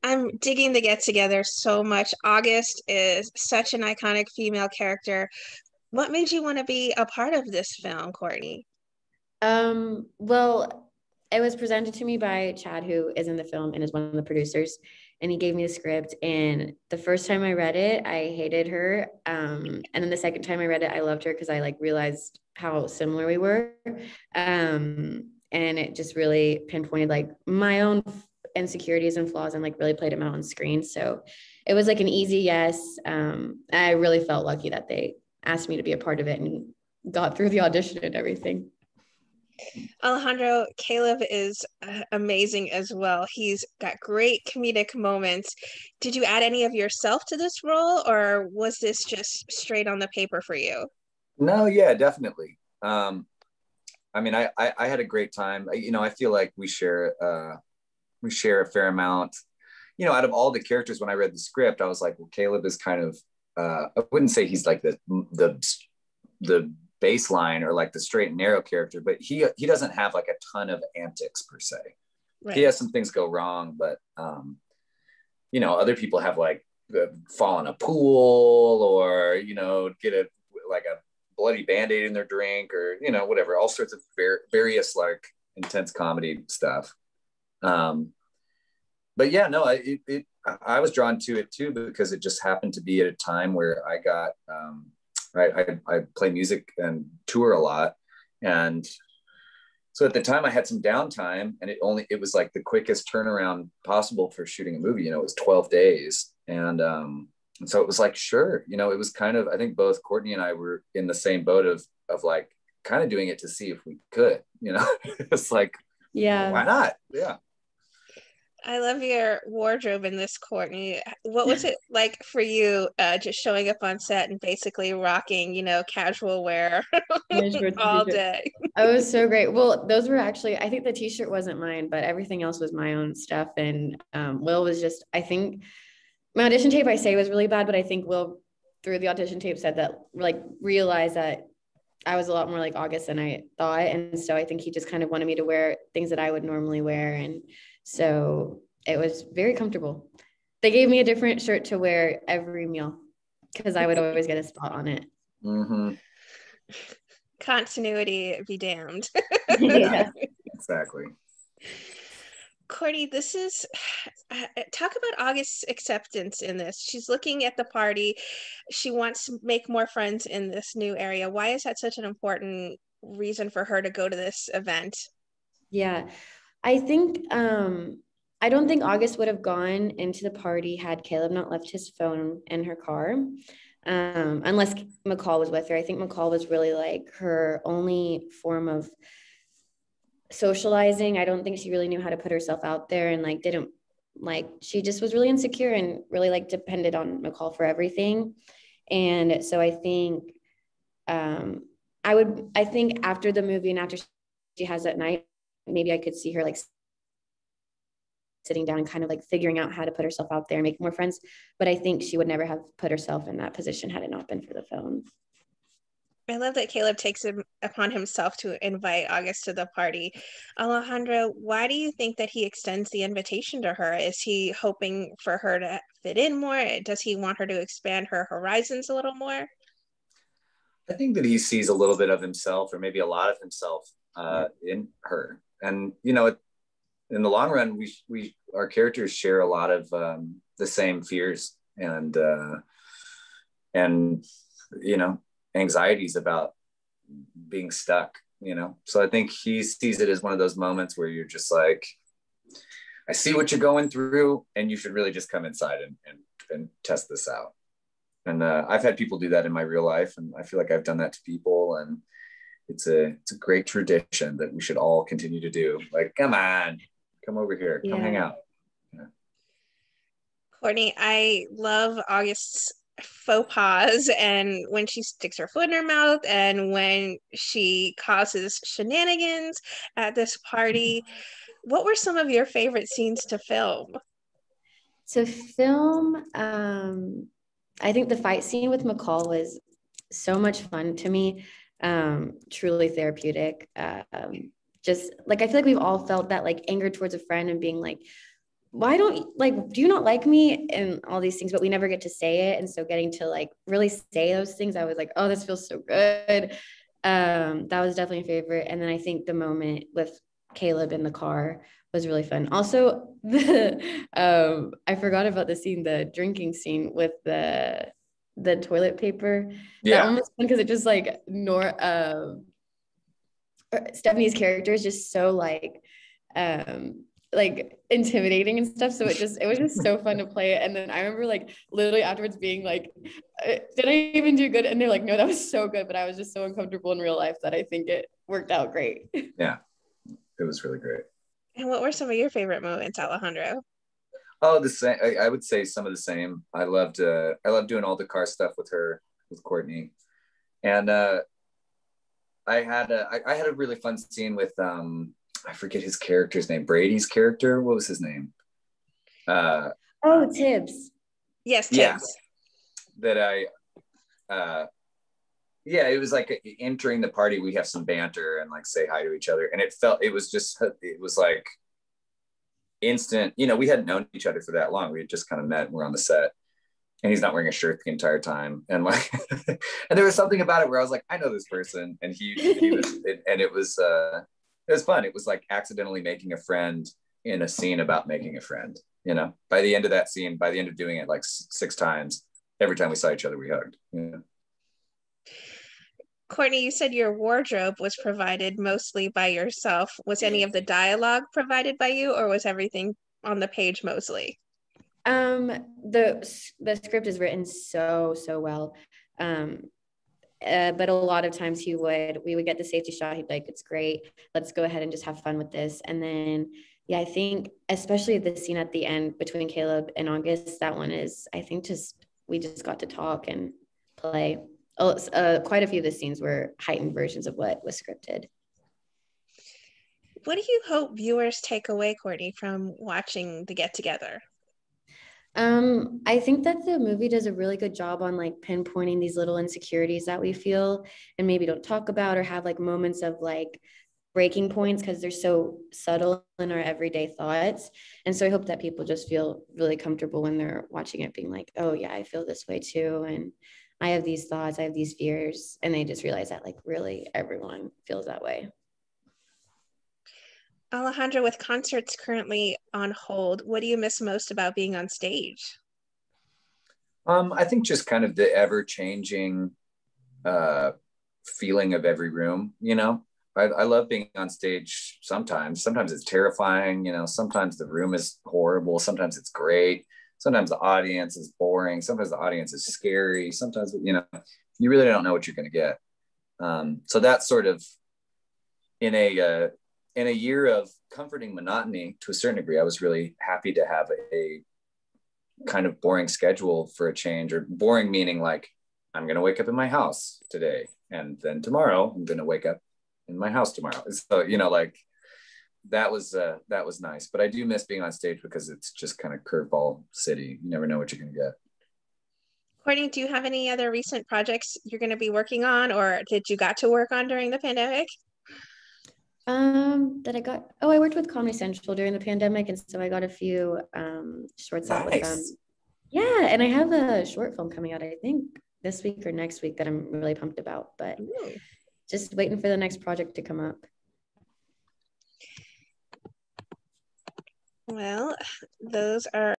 I'm digging the get together so much. August is such an iconic female character. What made you want to be a part of this film, Courtney? Well, it was presented to me by Chad, who is in the film and is one of the producers, and he gave me the script. And the first time I read it, I hated her. And then the second time I read it, I loved her because I like realized how similar we were. And it just really pinpointed like my own insecurities and flaws and like really played them out on screen. So it was like an easy yes. I really felt lucky that they asked me to be a part of it and got through the audition and everything. Alejandro, Caleb is amazing as well. He's got great comedic moments. Did you add any of yourself to this role, or was this just straight on the paper for you? No, yeah, definitely. I mean, I had a great time. I feel like we share a fair amount. Out of all the characters, when I read the script, I was like, well, Caleb is kind of I wouldn't say he's like the baseline or like the straight and narrow character, but he doesn't have like a ton of antics per se. Right. He has some things go wrong, but other people have like fall in a pool or get a bloody band-aid in their drink or whatever, all sorts of various like intense comedy stuff. But yeah, no, I was drawn to it too because it just happened to be at a time where I got I play music and tour a lot, and so at the time I had some downtime, and it was like the quickest turnaround possible for shooting a movie. It was 12 days, and so it was like, sure, it was kind of, I think both Courtney and I were in the same boat of like kind of doing it to see if we could, it's like, yeah, why not? Yeah. I love your wardrobe in this, Courtney. What was it like for you, just showing up on set and basically rocking, casual wear all day? Oh, it was so great. Well, those were actually, I think the t-shirt wasn't mine, but everything else was my own stuff. And Will was just, I think my audition tape, I say was really bad, but I think Will through the audition tape said that, like, realized that I was a lot more like August than I thought. And so I think he just kind of wanted me to wear things that I would normally wear. And so it was very comfortable. They gave me a different shirt to wear every meal because I would always get a spot on it. Mm-hmm. Continuity be damned. Yeah, exactly. Courtney, this is talk about August's acceptance in this. She's looking at the party. She wants to make more friends in this new area. Why is that such an important reason for her to go to this event? Yeah, I think I don't think August would have gone into the party had Caleb not left his phone in her car, unless McCall was with her. I think McCall was really like her only form of socializing. I don't think she really knew how to put herself out there and like didn't like, she just was really insecure and really like depended on McCall for everything. And so I think I think after the movie and after she has that night, maybe I could see her like sitting down and kind of like figuring out how to put herself out there and make more friends. But I think she would never have put herself in that position had it not been for the phone. I love that Caleb takes it upon himself to invite August to the party. Alejandro, why do you think that he extends the invitation to her? Is he hoping for her to fit in more? Does he want her to expand her horizons a little more? I think that he sees a little bit of himself, or maybe a lot of himself, in her. And in the long run, we our characters share a lot of the same fears and anxieties about being stuck. So I think he sees it as one of those moments where you're just like, I see what you're going through, and you should really just come inside and test this out. And I've had people do that in my real life, and I feel like I've done that to people, and it's a great tradition that we should all continue to do. Like, come on, come over here, come hang out. Yeah. Courtney, I love August's faux pas, and when she sticks her foot in her mouth, and when she causes shenanigans at this party. What were some of your favorite scenes to film? To film, I think the fight scene with McCall was so much fun to me. Truly therapeutic. Just like, I feel like we've all felt that like anger towards a friend and being like, why don't like, do you not like me and all these things, but we never get to say it. And so getting to like really say those things, I was like, oh, this feels so good. That was definitely a favorite. And then I think the moment with Caleb in the car was really fun. Also, I forgot about the scene, the drinking scene with the toilet paper. That one was fun because it just like Stephanie's character is just so like intimidating and stuff. So it was just so fun to play it. And then I remember like literally afterwards being like, did I even do good? And they're like, no, that was so good. But I was just so uncomfortable in real life that I think it worked out great. Yeah, it was really great. And what were some of your favorite moments, Alejandro? Oh, the same. I would say some of the same. I loved doing all the car stuff with her, with Courtney. And I had a really fun scene with I forget his character's name. Brady's character. What was his name? Tibbs. Yes, Tibbs. Yeah, that it was like entering the party, we have some banter and like say hi to each other, and it was like instant. We hadn't known each other for that long. We had just kind of met and we're on the set, and he's not wearing a shirt the entire time, and like and there was something about it where I was like, I know this person, and he was and it was fun. It was like accidentally making a friend in a scene about making a friend. By the end of that scene, by the end of doing it like 6 times, every time we saw each other we hugged. Courtney, you said your wardrobe was provided mostly by yourself. Was any of the dialogue provided by you, or was everything on the page mostly? The script is written so well. But a lot of times we would get the safety shot. He'd be like, it's great. Let's go ahead and just have fun with this. And then, yeah, I think especially the scene at the end between Caleb and August, that one is, I think we just got to talk and play. Quite a few of the scenes were heightened versions of what was scripted. What do you hope viewers take away, Courtney, from watching the get together? I think that the movie does a really good job on like pinpointing these little insecurities that we feel and maybe don't talk about, or have like moments of like breaking points because they're so subtle in our everyday thoughts. And so I hope that people just feel really comfortable when they're watching it, being like, oh yeah, I feel this way too. And I have these thoughts, I have these fears. And they just realize that like really everyone feels that way. Alejandra, with concerts currently on hold, what do you miss most about being on stage? I think just kind of the ever-changing feeling of every room. I love being on stage. Sometimes it's terrifying. Sometimes the room is horrible. Sometimes it's great. Sometimes the audience is boring. Sometimes the audience is scary. Sometimes, you really don't know what you're going to get. So that's sort of in a year of comforting monotony to a certain degree. I was really happy to have a kind of boring schedule for a change, or boring meaning like I'm going to wake up in my house today, and then tomorrow I'm going to wake up in my house tomorrow. So, like that was nice, but I do miss being on stage because it's just kind of curveball city. You never know what you're going to get. Courtney, do you have any other recent projects you're going to be working on, or did you got to work on during the pandemic? I worked with Comedy Central during the pandemic, and so I got a few shorts out with them. Yeah, and I have a short film coming out, I think this week or next week, that I'm really pumped about, but just waiting for the next project to come up. Well, those are